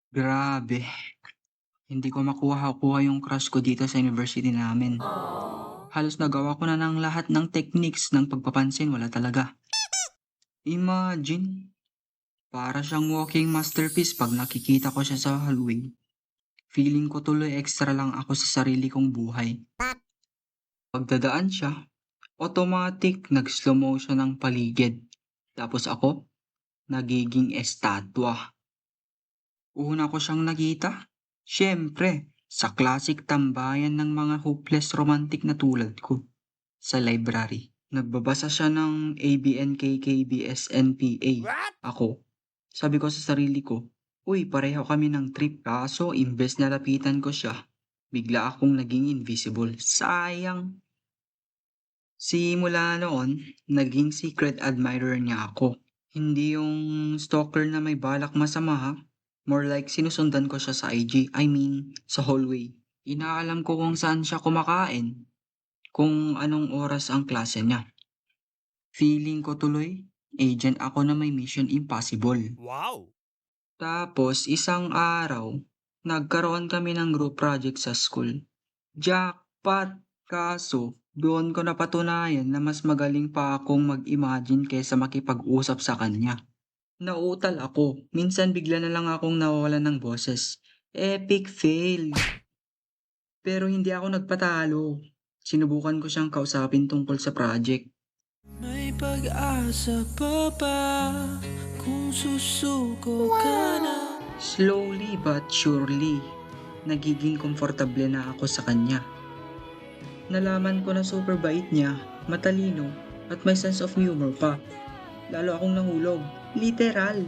Grabe, hindi ko makuha-kuha yung crush ko dito sa university namin. Halos nagawa ko na ng lahat ng techniques ng pagpapansin, wala talaga. Imagine, para siyang walking masterpiece 'pag nakikita ko siya sa hallway. Feeling ko tuloy extra lang ako sa sarili kong buhay. Pagdadaan siya, automatic nag-slow motion ang paligid. Tapos ako, nagiging estatwa. Una ko siyang nakita, siyempre, sa classic tambayan ng mga hopeless romantic na tulad ko, sa library. Nagbabasa siya ng ABNKKBSNPA. What? Ako, sabi ko sa sarili ko, uy, pareho kami ng trip kaso imbes na lapitan ko siya, bigla akong naging invisible. Sayang. Simula noon, naging secret admirer niya ako. Hindi yung stalker na may balak masama ha. More like sinusundan ko siya sa IG, I mean, sa hallway. Inaalam ko kung saan siya kumakain, kung anong oras ang klase niya. Feeling ko tuloy, agent ako na may mission impossible. Wow! Tapos isang araw, nagkaroon kami ng group project sa school. Jackpot! Kaso, doon ko napatunayan na mas magaling pa akong mag-imagine kaysa makipag-usap sa kanya. Nauutal ako. Minsan bigla na lang akong nawawalan ng boses. Epic fail! Pero hindi ako nagpatalo. Sinubukan ko siyang kausapin tungkol sa project. May pag-asa pa ba kung susuko ka na? Slowly but surely, nagiging komportable na ako sa kanya. Nalaman ko na super bait niya, matalino, at may sense of humor pa. Lalo akong nahulog. Literal.